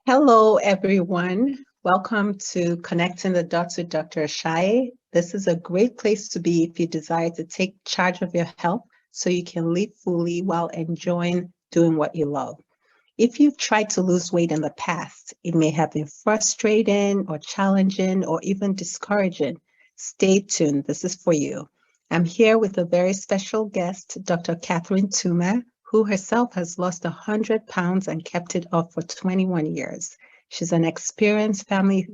Hello, everyone. Welcome to Connecting the Dots with Dr. Ashaye. This is a great place to be if you desire to take charge of your health so you can live fully while enjoying doing what you love. If you've tried to lose weight in the past, it may have been frustrating or challenging or even discouraging. Stay tuned. This is for you. I'm here with a very special guest, Dr. Catherine Toomer, who herself has lost 100 pounds and kept it off for 21 years. She's an experienced family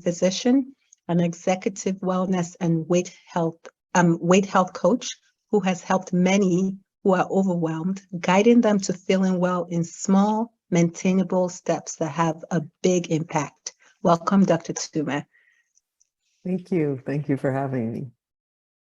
physician, an executive wellness and weight health coach who has helped many who are overwhelmed, guiding them to feeling well in small, maintainable steps that have a big impact. Welcome, Dr. Toomer. Thank you. Thank you for having me.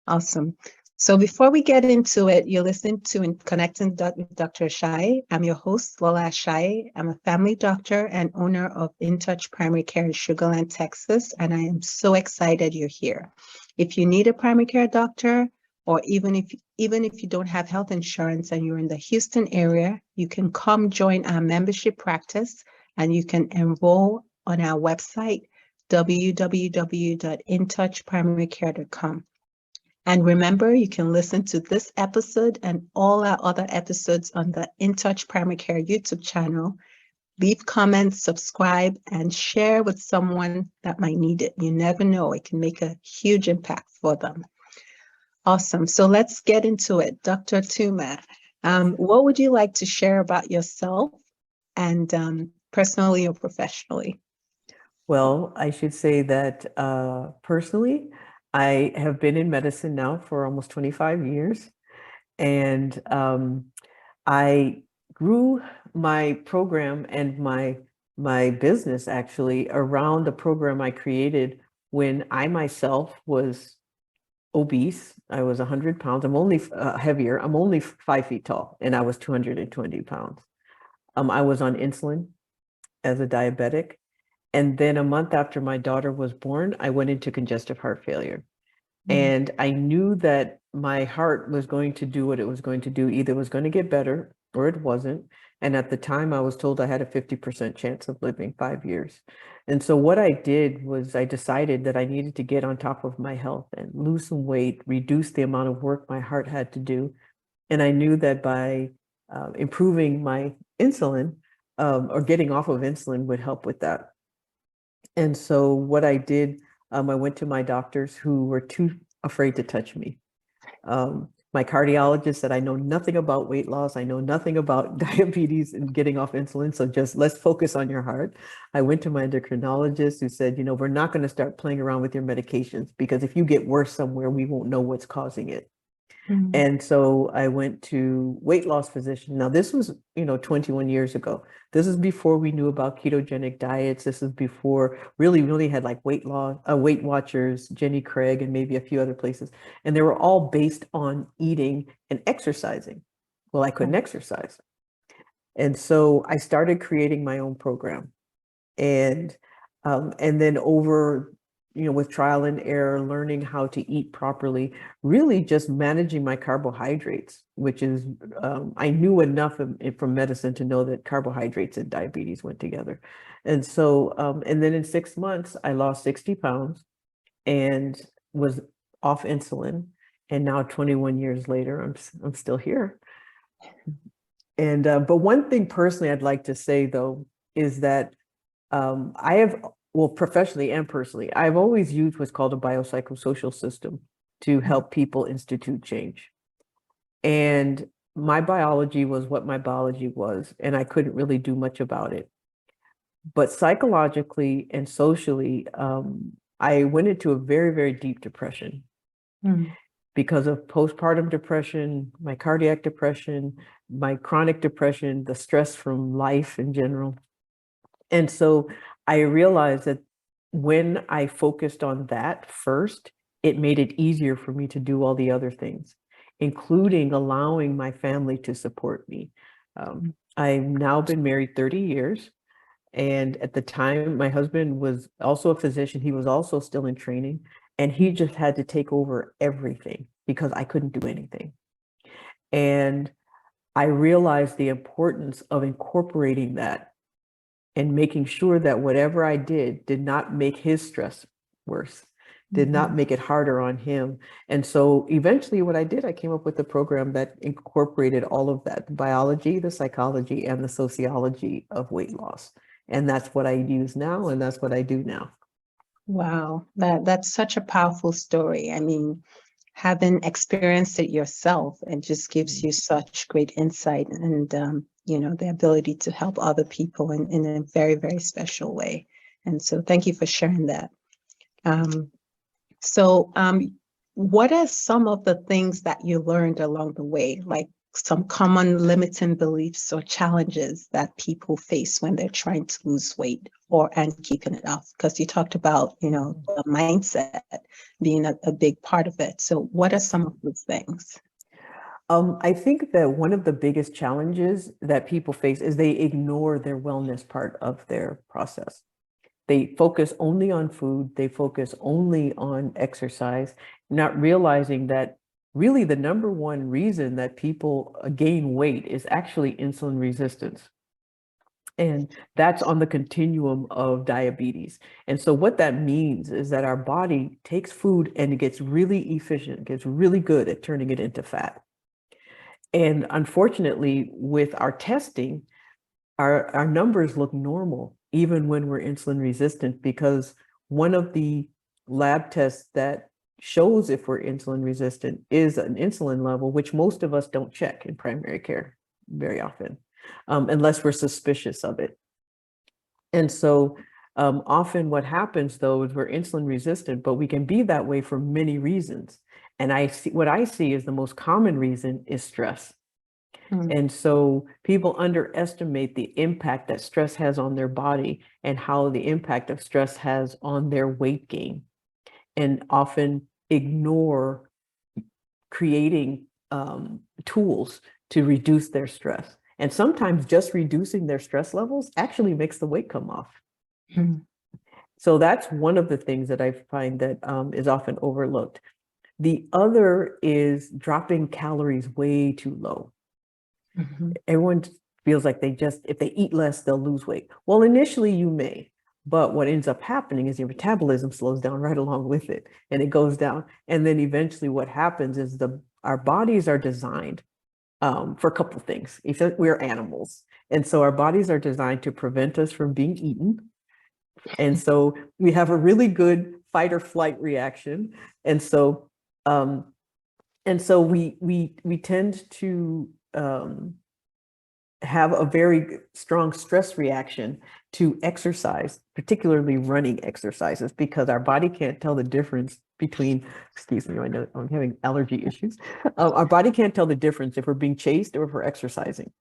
Awesome. So before we get into it, you're listening to Connecting with Dr. Ashaye. I'm your host, Lola Ashaye. I'm a family doctor and owner of In Touch Primary Care in Sugar Land, Texas, and I am so excited you're here. If you need a primary care doctor, or even if you don't have health insurance and you're in the Houston area, you can come join our membership practice and you can enroll on our website, www.intouchprimarycare.com. And remember, you can listen to this episode and all our other episodes on the In Touch Primary Care YouTube channel. Leave comments, subscribe, and share with someone that might need it. You never know, it can make a huge impact for them. Awesome. So let's get into it. Dr. Toomer, what would you like to share about yourself and personally or professionally? Well, I should say that personally, I have been in medicine now for almost 25 years, and I grew my program and my business actually around a program I created when I myself was obese. I was 100 pounds. I'm only heavier. I'm only 5 feet tall, and I was 220 pounds. I was on insulin as a diabetic. And then a month after my daughter was born, I went into congestive heart failure. And I knew that my heart was going to do what it was going to do. Either it was going to get better or it wasn't. And at the time, I was told I had a 50% chance of living 5 years. And so what I did was I decided that I needed to get on top of my health and lose some weight, reduce the amount of work my heart had to do. And I knew that by improving my insulin or getting off of insulin would help with that. And so what I did, I went to my doctors who were too afraid to touch me. My cardiologist said, I know nothing about weight loss. I know nothing about diabetes and getting off insulin. So just let's focus on your heart. I went to my endocrinologist who said, we're not going to start playing around with your medications because if you get worse somewhere, we won't know what's causing it. And so I went to weight loss physician. Now this was, 21 years ago. This is before we knew about ketogenic diets. This is before really, really had like Weight Watchers, Jenny Craig, and maybe a few other places. And they were all based on eating and exercising. Well, I couldn't exercise. And so I started creating my own program. And then over with trial and error, learning how to eat properly, really just managing my carbohydrates, which is, I knew enough from medicine to know that carbohydrates and diabetes went together. And so, and then in 6 months, I lost 60 pounds and was off insulin. And now 21 years later, I'm still here. And, but one thing personally I'd like to say though, is that I have, well, professionally and personally, I've always used what's called a biopsychosocial system to help people institute change. And my biology was what my biology was, and I couldn't really do much about it. But psychologically and socially, I went into a very, very deep depression because of postpartum depression, my cardiac depression, my chronic depression, the stress from life in general. And so I realized that when I focused on that first, it made it easier for me to do all the other things, including allowing my family to support me. I've now been married 30 years. And at the time, my husband was also a physician. He was also still in training, and he just had to take over everything because I couldn't do anything. And I realized the importance of incorporating that and making sure that whatever I did not make his stress worse, did not make it harder on him. And so eventually what I did, I came up with a program that incorporated all of that, the biology, the psychology, and the sociology of weight loss. And that's what I use now, and that's what I do now. Wow, that's such a powerful story. I mean, having experienced it yourself, it just gives you such great insight and you know, the ability to help other people in a very, very special way. And so thank you for sharing that. What are some of the things that you learned along the way, like some common limiting beliefs or challenges that people face when they're trying to lose weight and keeping it off? Because you talked about, you know, the mindset being a big part of it. So what are some of those things? I think that one of the biggest challenges that people face is they ignore their wellness part of their process. They focus only on food, they focus only on exercise, not realizing that really the number one reason that people gain weight is actually insulin resistance. And that's on the continuum of diabetes. And so what that means is that our body takes food and it gets really efficient, gets really good at turning it into fat. And unfortunately, with our testing, our numbers look normal, even when we're insulin resistant, because one of the lab tests that shows if we're insulin resistant is an insulin level, which most of us don't check in primary care very often, unless we're suspicious of it. And so often what happens though is we're insulin resistant, but we can be that way for many reasons. And what I see is the most common reason is stress. And so people underestimate the impact that stress has on their body and how the impact of stress has on their weight gain, and often ignore creating tools to reduce their stress. And sometimes just reducing their stress levels actually makes the weight come off. So that's one of the things that I find that is often overlooked. The other is dropping calories way too low. Everyone feels like if they eat less, they'll lose weight. Well, initially you may, but what ends up happening is your metabolism slows down right along with it, and it goes down. And then eventually what happens is our bodies are designed for a couple of things. We're animals. And so our bodies are designed to prevent us from being eaten. And so we have a really good fight or flight reaction. And so we tend to have a very strong stress reaction to exercise, particularly running exercises, because our body can't tell the difference between, excuse me, I know I'm having allergy issues. Our body can't tell the difference if we're being chased or if we're exercising.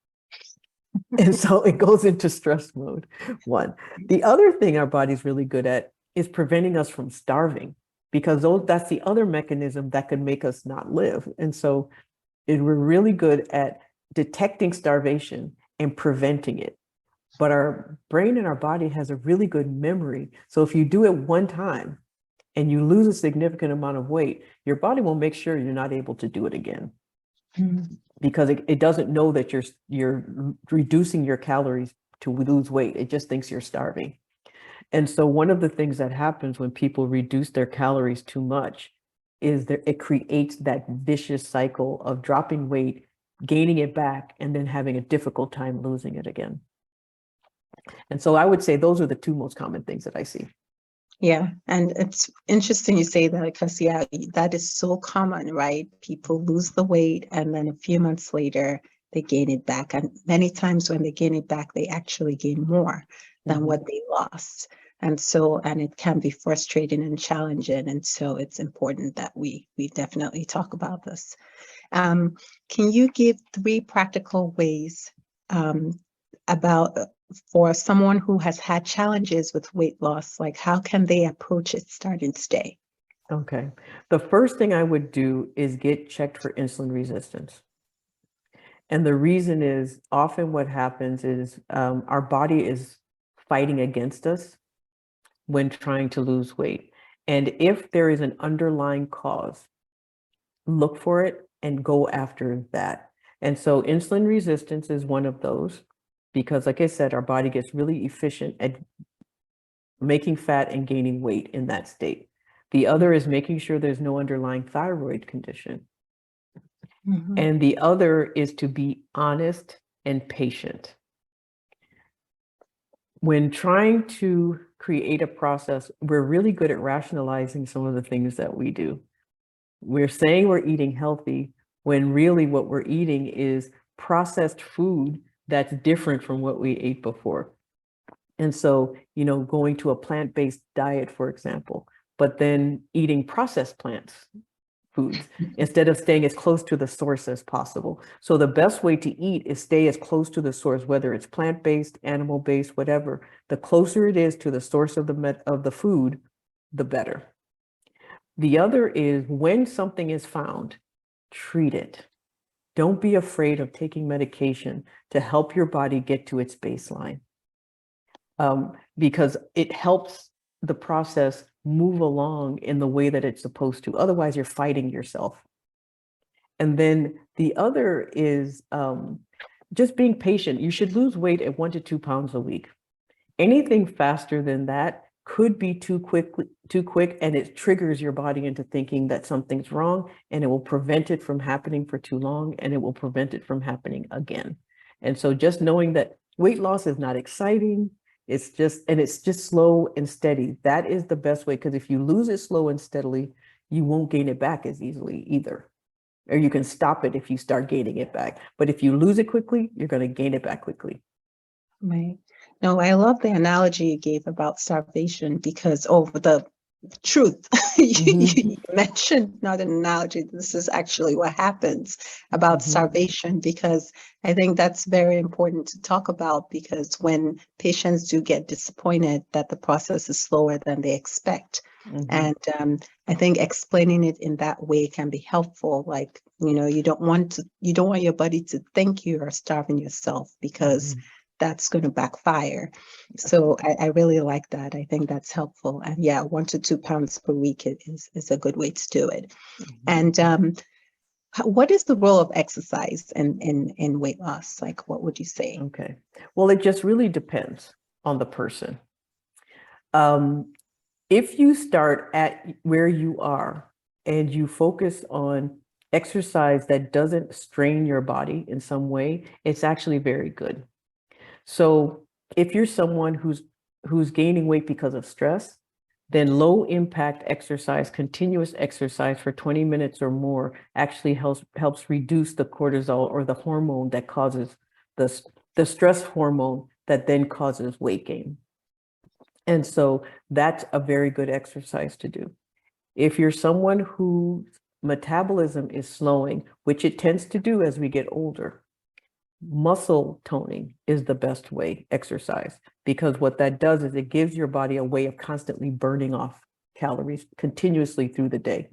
And so it goes into stress mode, one. The other thing our body's really good at is preventing us from starving, because that's the other mechanism that could make us not live. And so we're really good at detecting starvation and preventing it. But our brain and our body has a really good memory. So if you do it one time and you lose a significant amount of weight, your body will make sure you're not able to do it again. Because it doesn't know that you're reducing your calories to lose weight. It just thinks you're starving. And so one of the things that happens when people reduce their calories too much is that it creates that vicious cycle of dropping weight, gaining it back, and then having a difficult time losing it again. And so I would say those are the two most common things that I see. Yeah, and it's interesting you say that, because yeah, that is so common, right? People lose the weight and then a few months later they gain it back. And many times when they gain it back, they actually gain more than what they lost. And it can be frustrating and challenging. And so it's important that we definitely talk about this. Can you give 3 practical ways for someone who has had challenges with weight loss, like how can they approach it, start and stay? Okay. The first thing I would do is get checked for insulin resistance. And the reason is often what happens is our body is fighting against us when trying to lose weight. And if there is an underlying cause, look for it and go after that. And so insulin resistance is one of those. because like I said, our body gets really efficient at making fat and gaining weight in that state. The other is making sure there's no underlying thyroid condition. Mhm. And the other is to be honest and patient. When trying to create a process, we're really good at rationalizing some of the things that we do. We're saying we're eating healthy when really what we're eating is processed food that's different from what we ate before. And so, going to a plant-based diet, for example, but then eating processed foods instead of staying as close to the source as possible. So the best way to eat is stay as close to the source, whether it's plant-based, animal-based, whatever. The closer it is to the source of the food, the better. The other is when something is found, treat it. Don't be afraid of taking medication to help your body get to its baseline, because it helps the process move along in the way that it's supposed to. Otherwise, you're fighting yourself. And then the other is just being patient. You should lose weight at 1 to 2 pounds a week. Anything faster than that could be too quick, and it triggers your body into thinking that something's wrong, and it will prevent it from happening for too long, and it will prevent it from happening again. And so just knowing that weight loss is not exciting, it's just slow and steady. That is the best way, because if you lose it slow and steadily, you won't gain it back as easily either. Or you can stop it if you start gaining it back. But if you lose it quickly, you're going to gain it back quickly. Right. No, I love the analogy you gave about starvation because the truth you mentioned, not an analogy, this is actually what happens about starvation, because I think that's very important to talk about, because when patients do get disappointed that the process is slower than they expect, and I think explaining it in that way can be helpful. Like, you don't want your body to think you are starving yourself, because that's going to backfire. So I really like that. I think that's helpful. And yeah, 1 to 2 pounds per week is a good way to do it. And what is the role of exercise in weight loss? Like, what would you say? Okay. Well, it just really depends on the person. If you start at where you are and you focus on exercise that doesn't strain your body in some way, it's actually very good. So if you're someone who's gaining weight because of stress, then low impact exercise, continuous exercise for 20 minutes or more actually helps reduce the cortisol, or the hormone that causes the stress hormone that then causes weight gain. And so that's a very good exercise to do. If you're someone whose metabolism is slowing, which it tends to do as we get older, muscle toning is the best way exercise, because what that does is it gives your body a way of constantly burning off calories continuously through the day.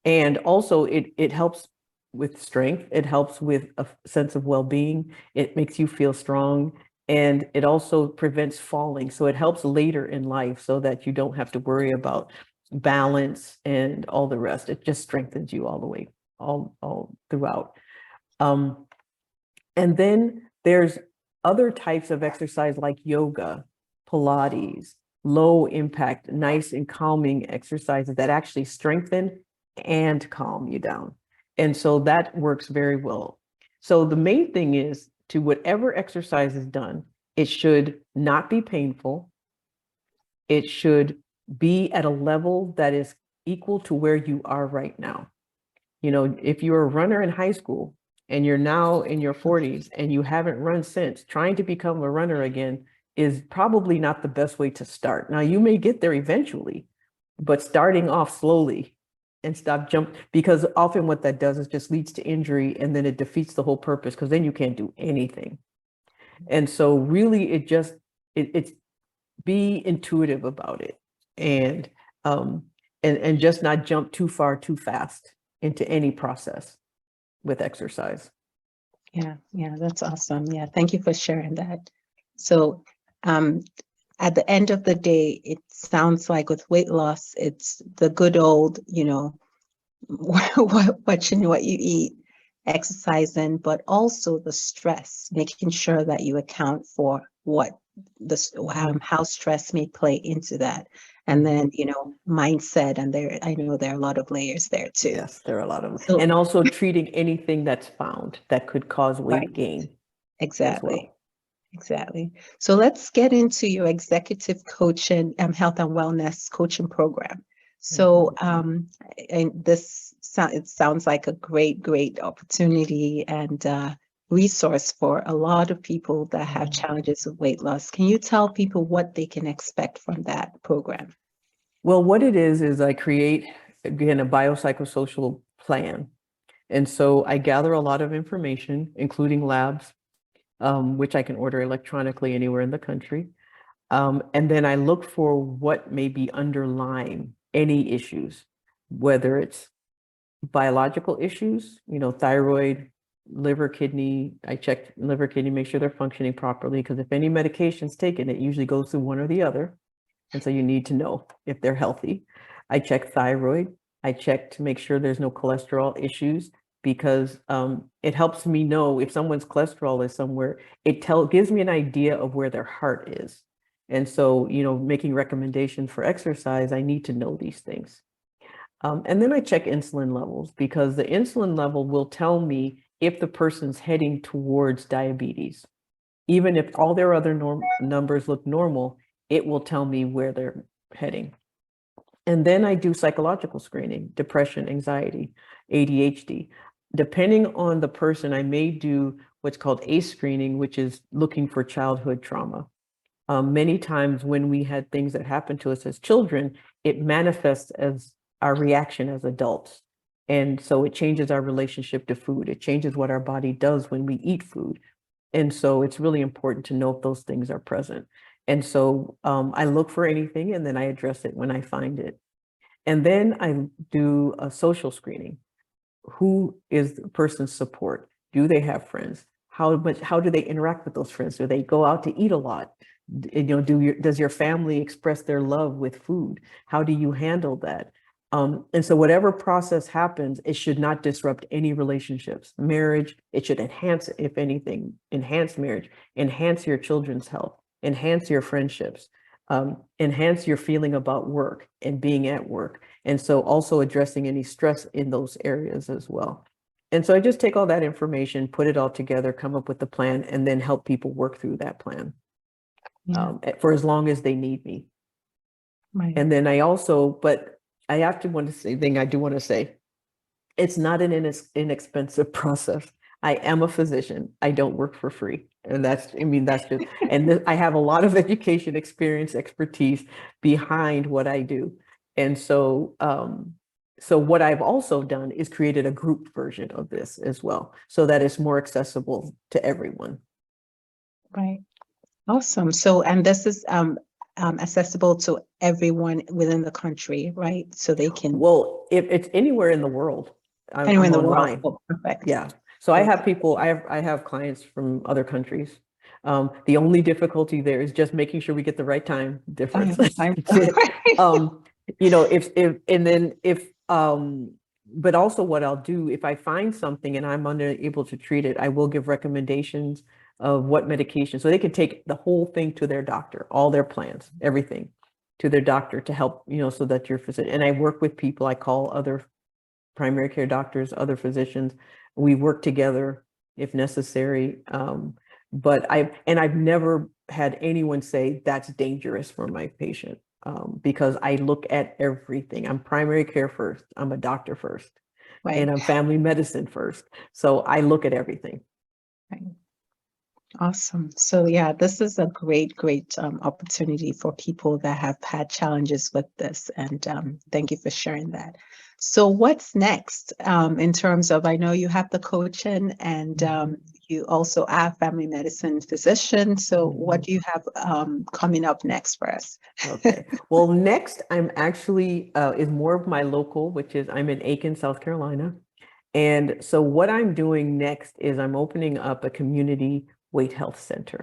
And also it helps with strength. It helps with a sense of well-being. It makes you feel strong, and it also prevents falling. So it helps later in life so that you don't have to worry about balance and all the rest. It just strengthens you all the way, all throughout. And then there's other types of exercise like yoga, Pilates, low impact, nice and calming exercises that actually strengthen and calm you down. And so that works very well. So the main thing is, to whatever exercise is done, it should not be painful. It should be at a level that is equal to where you are right now. If you're a runner in high school and you're now in your 40s and you haven't run since, trying to become a runner again is probably not the best way to start. Now, you may get there eventually, but starting off slowly and because often what that does is just leads to injury, and then it defeats the whole purpose, because then you can't do anything. And so really it's be intuitive about it, and just not jump too far too fast into any process with exercise. Yeah, that's awesome. Yeah, thank you for sharing that. So at the end of the day, it sounds like with weight loss, it's the good old, watching what you eat, exercising, but also the stress, making sure that you account for what how stress may play into that. And then, mindset, and I know there are a lot of layers there too. Yes, there are a lot of them. So, And also treating anything that's found that could cause weight right, gain as exactly. well. Exactly. So let's get into your executive coaching, health and wellness coaching program. So, and it sounds like a great opportunity and resource for a lot of people that have challenges with weight loss. Can you tell people what they can expect from that program? Well, what it is I create, again, a biopsychosocial plan. And so I gather a lot of information, including labs, which I can order electronically anywhere in the country. And then I look for what may be underlying any issues, whether it's biological issues, thyroid, liver, kidney. I check liver, kidney, make sure they're functioning properly, because if any medication's taken, it usually goes through one or the other. And so you need to know if they're healthy. I check thyroid. I check to make sure there's no cholesterol issues, because it helps me know if someone's cholesterol is somewhere. It gives me an idea of where their heart is. And so, making recommendations for exercise, I need to know these things. And then I check insulin levels, because the insulin level will tell me if the person's heading towards diabetes. Even if all their other numbers look normal, it will tell me where they're heading. And then I do psychological screening, depression, anxiety, ADHD. Depending on the person, I may do what's called ACE screening, which is looking for childhood trauma. Many times when we had things that happened to us as children, it manifests as our reaction as adults. And so it changes our relationship to food. It changes what our body does when we eat food. And so it's really important to know if those things are present. And so I look for anything, and then I address it when I find it. And then I do a social screening. Who is the person's support? Do they have friends? How do they interact with those friends? Do they go out to eat a lot? Does your family express their love with food? How do you handle that? And so whatever process happens, it should not disrupt any relationships. Marriage, it should enhance, if anything, enhance marriage, enhance your children's health, enhance your friendships, enhance your feeling about work and being at work. And so also addressing any stress in those areas as well. And so I just take all that information, put it all together, come up with the plan, and then help people work through that plan for as long as they need me. Right. And then but I have to want to say thing I do want to say, it's not an inexpensive process. I am a physician. I don't work for free. And that's just, and I have a lot of education, experience, expertise behind what I do. And so, so what I've also done is created a group version of this as well, so that it's more accessible to everyone. Right. Awesome. So, and this is accessible to everyone within the country, right? So they can. Well, if it's anywhere in the world, Anywhere in the online. world. Oh, perfect. Yeah. So I have people, I have clients from other countries. The only difficulty there is just making sure we get the right time difference. But also what I'll do, if I find something and I'm unable to treat it, I will give recommendations of what medication, so they can take the whole thing to their doctor, all their plans, everything to their doctor to help, so that your physician, and I work with people, I call other primary care doctors, other physicians. We work together if necessary. But I've never had anyone say that's dangerous for my patient, because I look at everything. I'm primary care first. I'm a doctor first, Right. and I'm family medicine first. So I look at everything. Right. Awesome. So yeah, this is a great opportunity for people that have had challenges with this. And thank you for sharing that. So what's next in terms of, I know you have the coaching and you also are family medicine physician. So what do you have coming up next for us? Okay. Well, next I'm actually is more of my local, which is I'm in Aiken, South Carolina. And so what I'm doing next is I'm opening up a community weight health center.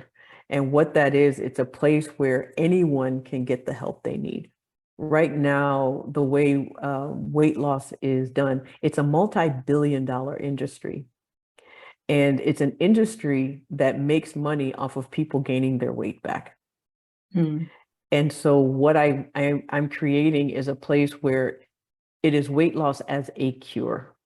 And what that is, it's a place where anyone can get the help they need. Right now, the way weight loss is done, it's a multi-billion-dollar industry. And it's an industry that makes money off of people gaining their weight back. Mm. And so what I'm creating is a place where it is weight loss as a cure.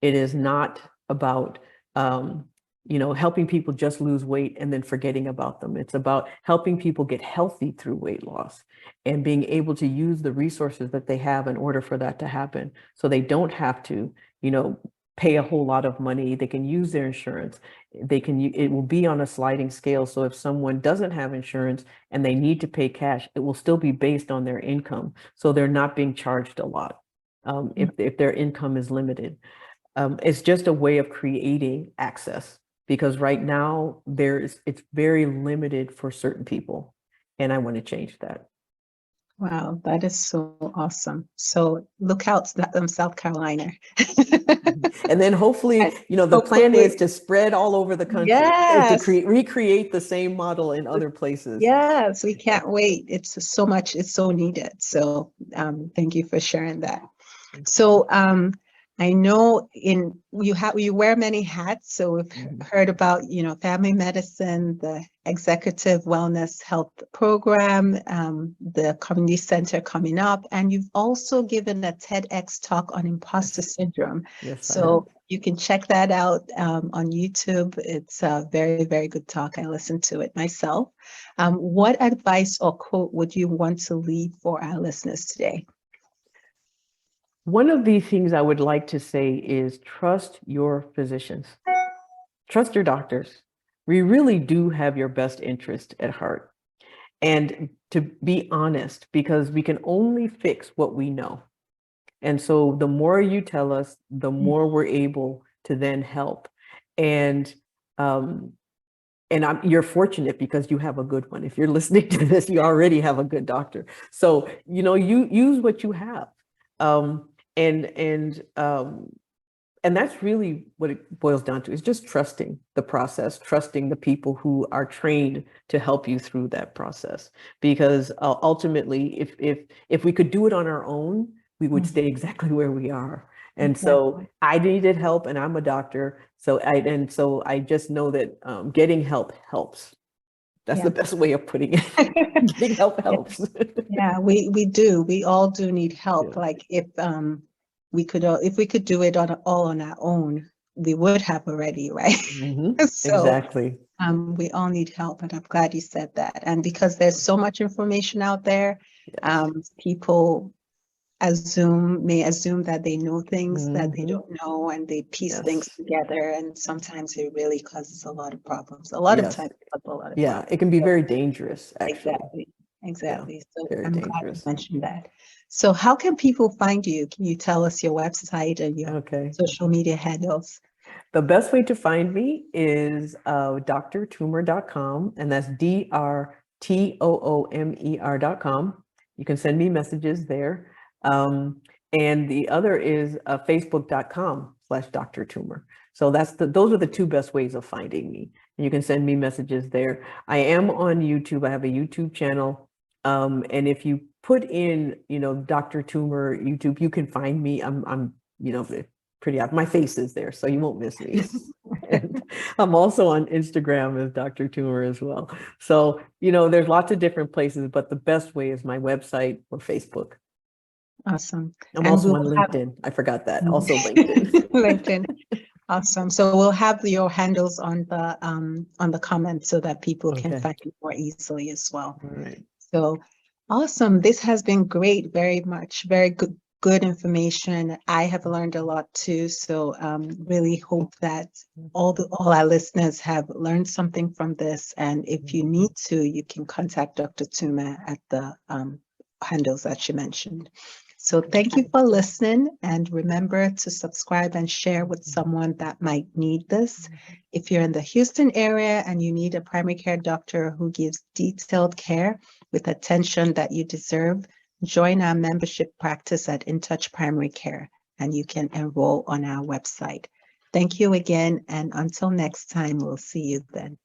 It is not about, helping people just lose weight and then forgetting about them. It's about helping people get healthy through weight loss and being able to use the resources that they have in order for that to happen. So they don't have to, pay a whole lot of money. They can use their insurance. It will be on a sliding scale. So if someone doesn't have insurance and they need to pay cash, it will still be based on their income. So they're not being charged a lot if their income is limited. It's just a way of creating access, because right now it's very limited for certain people, and I want to change that. Wow, that is so awesome. So look out, South Carolina. And then hopefully, the plan is to spread all over the country, Yes, to recreate the same model in other places. yes, we can't wait. It's so much, it's so needed. So thank you for sharing that. So I know you wear many hats. So we've heard about, family medicine, the executive wellness health program, the community center coming up, and you've also given a TEDx talk on imposter syndrome. Yes, so you can check that out on YouTube. It's a very, very good talk. I listened to it myself. What advice or quote would you want to leave for our listeners today? One of the things I would like to say is trust your physicians. Trust your doctors. We really do have your best interest at heart. And to be honest, because we can only fix what we know. And so the more you tell us, the more we're able to then help. And you're fortunate because you have a good one. If you're listening to this, you already have a good doctor. So, you use what you have. And that's really what it boils down to, is just trusting the process, trusting the people who are trained to help you through that process. Because ultimately, if we could do it on our own, we would stay exactly where we are. And so I needed help, and I'm a doctor. So I just know that getting help helps. That's the best way of putting it. Getting help helps. Yeah, we do. We all do need help. Yeah. Like if we could do it all on our own, we would have already, right? So Exactly. we all need help, and I'm glad you said that. And because there's so much information out there, people may assume that they know things that they don't know, and they piece things together, and sometimes it really causes a lot of problems. A lot of times it causes a lot of problems. It can be very dangerous, actually. Exactly. So Very I'm glad you dangerous. mentioned that. So how can people find you? Can you tell us your website and your social media handles? The best way to find me is drtoomer.com, and that's drtoomer.com. You can send me messages there. And the other is facebook.com/Dr. Toomer. So those are the two best ways of finding me. And you can send me messages there. I am on YouTube. I have a YouTube channel. And if you put in, Dr. Toomer YouTube, you can find me. I'm pretty out. My face is there, so you won't miss me. And I'm also on Instagram as Dr. Toomer as well. So, there's lots of different places, but the best way is my website or Facebook. Awesome. I'm also on LinkedIn. I forgot that. Also LinkedIn. LinkedIn. Awesome. So we'll have your handles on the comments so that people can find you more easily as well. All right. So awesome. This has been great. Very good information. I have learned a lot too. So really hope that all our listeners have learned something from this. And if you need to, you can contact Dr. Toomer at the handles that you mentioned. So thank you for listening, and remember to subscribe and share with someone that might need this. If you're in the Houston area and you need a primary care doctor who gives detailed care with attention that you deserve, join our membership practice at InTouch Primary Care, and you can enroll on our website. Thank you again, and until next time, we'll see you then.